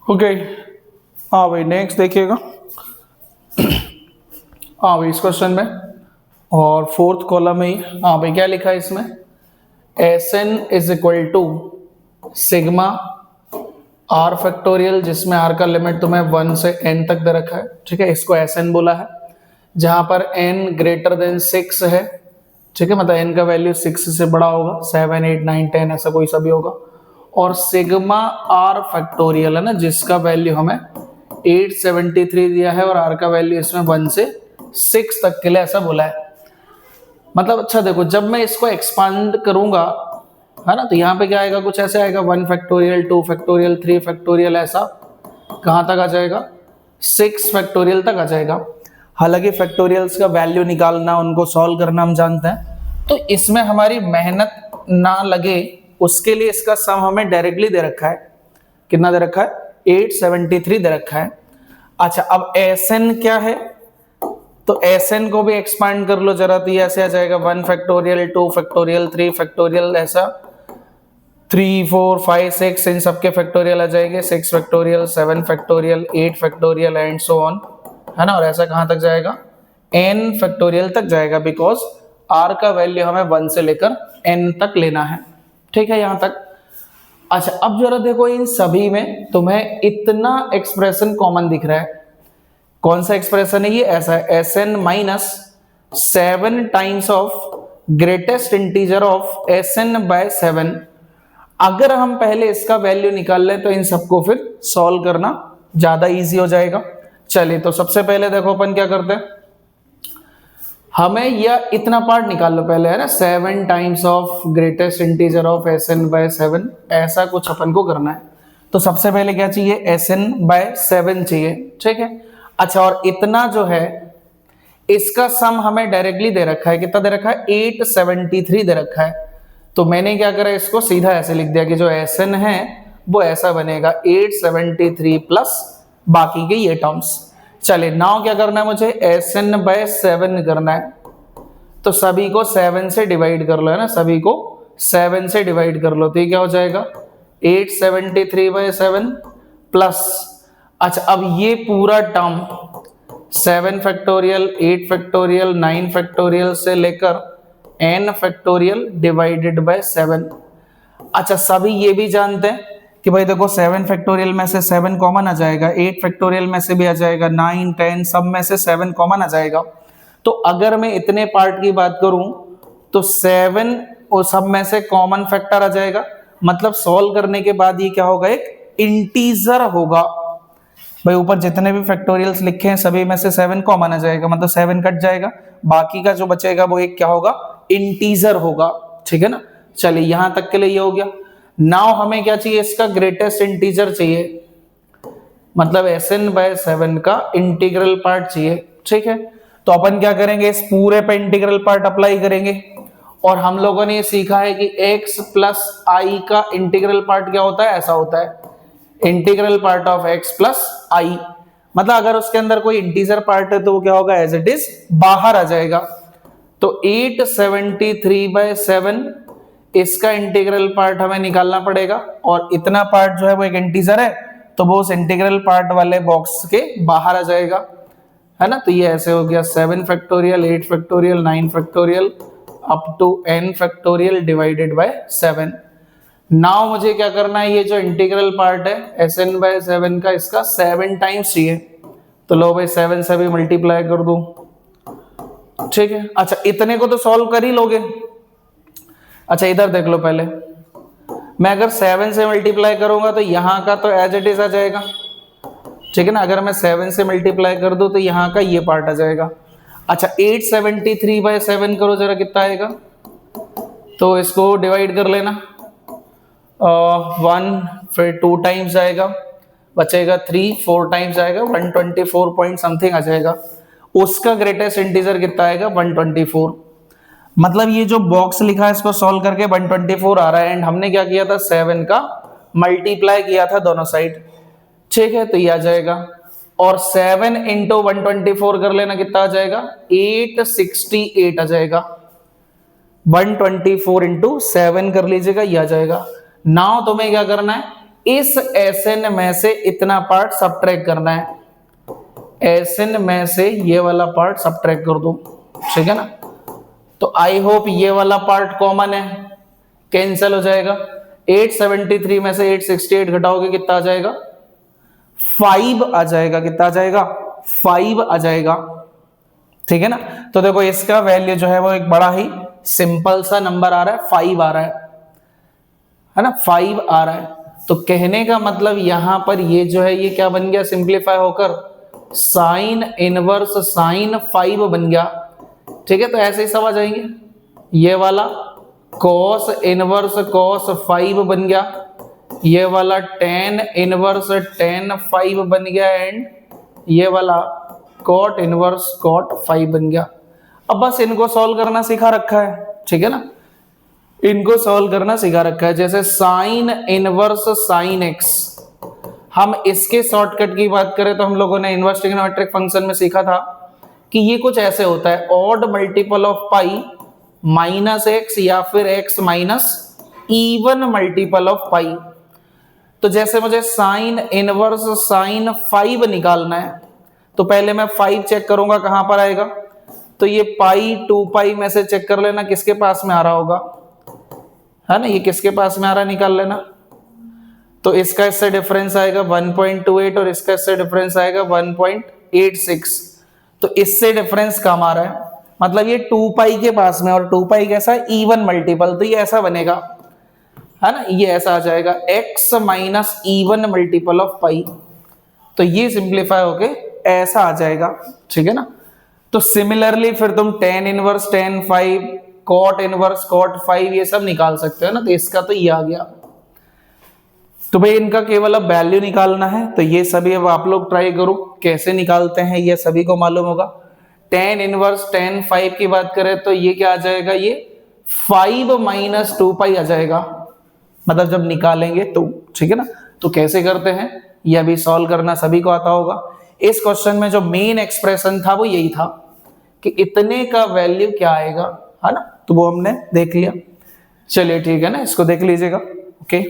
Okay. हाँ भाई next देखिएगा। हाँ भाई इस क्वेश्चन में और फोर्थ कॉलम में ही हाँ भाई क्या लिखा है इसमें, S n is equal to sigma r factorial, जिसमें आर का लिमिट तुम्हें 1 से n तक दे रखा है, ठीक है, इसको एस एन बोला है, जहां पर n ग्रेटर देन 6 है, ठीक है, मतलब n का वैल्यू 6 से बड़ा होगा, 7 8 9 10 ऐसा कोई सा भी होगा, और सिग्मा आर फैक्टोरियल है ना, जिसका वैल्यू हमें 873 दिया है और आर का वैल्यू इसमें 1 से 6 तक के लिए ऐसा बोला है। मतलब अच्छा देखो, जब मैं इसको एक्सपांड करूंगा है ना, तो यहाँ पे क्या आएगा, कुछ ऐसे आएगा 1 फैक्टोरियल 2 फैक्टोरियल 3 फैक्टोरियल, ऐसा कहाँ तक आ जाएगा, 6 फैक्टोरियल तक आ जाएगा। हालांकि फैक्टोरियल्स का वैल्यू निकालना, उनको सॉल्व करना हम जानते हैं, तो इसमें हमारी मेहनत ना लगे उसके लिए इसका सम हमें डायरेक्टली दे रखा है। कितना दे रखा है, 873 दे रखा है। अच्छा अब एसएन क्या है, तो एसएन को भी एक्सपांड कर लो जरा, तो ये ऐसे आ जाएगा 1 फैक्टोरियल 2 फैक्टोरियल 3 फैक्टोरियल, ऐसा 3 4 5 6 इन सबके फैक्टोरियल आ जाएंगे, 6 factorial 7 factorial 8 factorial and so on, है ना, और ऐसा कहां तक जाएगा, n फैक्टोरियल तक जाएगा, बिकॉज r का वैल्यू हमें 1 से लेकर n तक लेना है, ठीक है, यहां तक। अच्छा अब जरा देखो, इन सभी में तुम्हें इतना एक्सप्रेशन कॉमन दिख रहा है, कौन सा एक्सप्रेशन है ये, ऐसा है, S n minus 7 times of greatest integer of S n by 7। अगर हम पहले इसका वैल्यू निकाल लें तो इन सबको फिर सॉल्व करना ज्यादा इजी हो जाएगा। चलिए तो सबसे पहले देखो अपन क्या करते हैं, हमें यह इतना पार्ट निकाल लो पहले, है ना, 7 times of greatest integer of S n by 7, ऐसा कुछ अपन को करना है। तो सबसे पहले क्या चाहिए, एस एन बाय 7 चाहिए, ठीक है। अच्छा और इतना जो है इसका सम हमें डायरेक्टली दे रखा है, कितना दे रखा है, 873 दे रखा है। तो मैंने क्या करा, इसको सीधा ऐसे लिख दिया कि जो एस एन है वो ऐसा बनेगा 873 प्लस बाकी के ये टर्म्स। चलिए नाउ क्या करना है मुझे, एस एन बाय 7 करना है, तो सभी को 7 से डिवाइड कर लो, है ना, सभी को 7 से डिवाइड कर लो, तो ये क्या हो जाएगा 873 बाय 7 प्लस, अच्छा अब ये पूरा टर्म 7 फैक्टोरियल 8 फैक्टोरियल 9 फैक्टोरियल से लेकर n फैक्टोरियल डिवाइडेड बाय 7। अच्छा सभी ये भी जानते हैं कि भाई देखो 7 फैक्टोरियल में से 7 कॉमन आ जाएगा, 8 फैक्टोरियल में से भी आ जाएगा, 9 10 सब में से 7 कॉमन आ जाएगा। तो अगर मैं इतने पार्ट की बात करूं तो 7 और सब में से कॉमन फैक्टर आ जाएगा, मतलब सॉल्व करने के बाद ये क्या होगा, एक इंटीजर होगा। भाई ऊपर जितने भी फैक्टोरियल्स लिखे हैं सभी में से 7 कॉमन आ जाएगा, मतलब 7 कट जाएगा, बाकी का जो बचेगा वो एक क्या होगा, इंटीजर होगा, ठीक है ना। चलिए यहां तक के लिए ये हो गया। नाउ हमें क्या चाहिए, इसका ग्रेटेस्ट इंटीजर चाहिए, मतलब एसएन बाय 7 का इंटीग्रल पार्ट चाहिए, ठीक है। तो अपन क्या करेंगे, इस पूरे पे इंटीग्रल पार्ट अप्लाई करेंगे, और हम लोगों ने ये सीखा है कि x प्लस आई का इंटीग्रल पार्ट क्या होता है, ऐसा होता है, integral part of x plus I, मतलब अगर उसके अंदर कोई इंटीजर पार्ट है तो वो क्या होगा, एज इट इज बाहर आ जाएगा। तो 873 बाय 7 इसका इंटीग्रल पार्ट हमें निकालना पड़ेगा, और इतना पार्ट जो है वो एक इंटीजर है, तो वो उस इंटीग्रल पार्ट वाले बॉक्स के बाहर आ जाएगा, है ना। तो ये ऐसे हो गया 7 factorial 8 factorial 9 factorial up to n factorial divided by 7। Now मुझे क्या करना है, ये जो इंटीग्रल पार्ट है एसएन बाय 7 का, इसका 7 टाइम्स चाहिए, तो लो भाई 7 से भी मल्टीप्लाई कर दूं, ठीक है। अच्छा इतने को तो सॉल्व कर ही लोगे। अच्छा इधर देख लो पहले, मैं अगर 7 से मल्टीप्लाई करूंगा तो यहाँ का तो एज इट इज आ जाएगा, ठीक है ना, अगर मैं 7 से मल्टीप्लाई कर दूं तो यहाँ का ये पार्ट आ जाएगा। अच्छा 873 बाय 7 करो जरा, कितना आएगा, तो इसको डिवाइड कर लेना, 1 फिर 2 टाइम्स आएगा, बचेगा 3 4 टाइम्स आएगा, 124 पॉइंट समथिंग आ जाएगा। उसका ग्रेटेस्ट इंटीजर कितना आएगा, 124। मतलब ये जो बॉक्स लिखा है इसको सॉल्व करके 124 आ रहा है, एंड हमने क्या किया था, 7 का मल्टीप्लाई किया था दोनों साइड, ठीक है, तो ये आ जाएगा। और 7 इंटू 124 कर लेना, कितना आ जाएगा, 868 आ जाएगा। 124 इंटू 7 कर लीजिएगा, ये आ जाएगा। नाउ तुम्हें क्या करना है, इस Sn में से इतना पार्ट सब्ट्रैक्ट करना है, Sn में से ये वाला पार्ट सब्ट्रैक्ट कर दो, ठीक है ना। तो आई होप ये वाला पार्ट कॉमन है, कैंसिल हो जाएगा। 873 में से 868 घटाओगे कितना आ जाएगा, 5 आ जाएगा। कितना आ जाएगा, 5 आ जाएगा, ठीक है ना। तो देखो इसका वैल्यू जो है वो एक बड़ा ही सिंपल सा नंबर आ रहा है, 5 आ रहा है ना, 5 आ रहा है। तो कहने का मतलब यहां पर ये जो है ये क्या बन गया, सिंप्लीफाई होकर साइन इनवर्स साइन 5 बन गया, ठीक है। तो ऐसे ही सब आ जाएंगे, ये वाला cos इनवर्स cos 5 बन गया, ये वाला tan इनवर्स tan 5 बन गया, एंड ये वाला cot इनवर्स cot 5 बन गया। अब बस इनको सॉल्व करना सिखा रखा है, ठीक है ना, इनको सॉल्व करना सिखा रखा है। जैसे साइन इनवर्स साइन x, हम इसके शॉर्टकट की बात करें तो हम लोगों ने इनवर्स ट्रिग्नोमेट्रिक फंक्शन में सीखा था कि ये कुछ ऐसे होता है, odd multiple of pi minus X या फिर x minus even multiple of pi. तो जैसे मुझे साइन इनवर्स साइन 5 निकालना है, तो पहले मैं 5 चेक करूंगा कहां पर आएगा, तो ये पाई 2 पाई में से चेक कर लेना किसके पास में आ रहा होगा, है ना, ये किसके पास में आ रहा है निकाल लेना। तो इसका इससे डिफरेंस आएगा 1.28 और इसका इससे डिफरेंस आएगा 1.86। तो इससे डिफरेंस कम आ रहा है, मतलब ये 2 पाई के पास में, और 2 पाई कैसा है, इवन मल्टीपल, तो ये ऐसा बनेगा, है ना, ये ऐसा आ जाएगा x minus even multiple of pi. तो ये सिंप्लीफाई होके ऐसा आ जाएगा, ठीक है ना। तो सिमिलरली फिर तुम tan inverse tan 5, cot inverse cot 5 ये सब निकाल सकते हो ना। तो इसका तो ये आ गया। तो भाई इनका केवल अब वैल्यू निकालना है, तो ये सभी अब आप लोग ट्राई करो, कैसे निकालते हैं ये सभी को मालूम होगा। tan इनवर्स tan 5 की बात करें तो ये क्या आ जाएगा, ये 5 माइनस 2 पाई आ जाएगा, मतलब जब निकालेंगे तो, ठीक है ना। तो कैसे करते हैं ये अभी सॉल्व करना सभी को आता होगा। इस क्वेश्चन में जो मेन एक्सप्रेशन था वो यही था कि इतने का वैल्यू क्या आएगा, है ना, तो वो हमने देख लिया। चलिए ठीक है ना, इसको देख लीजिएगा, ओके।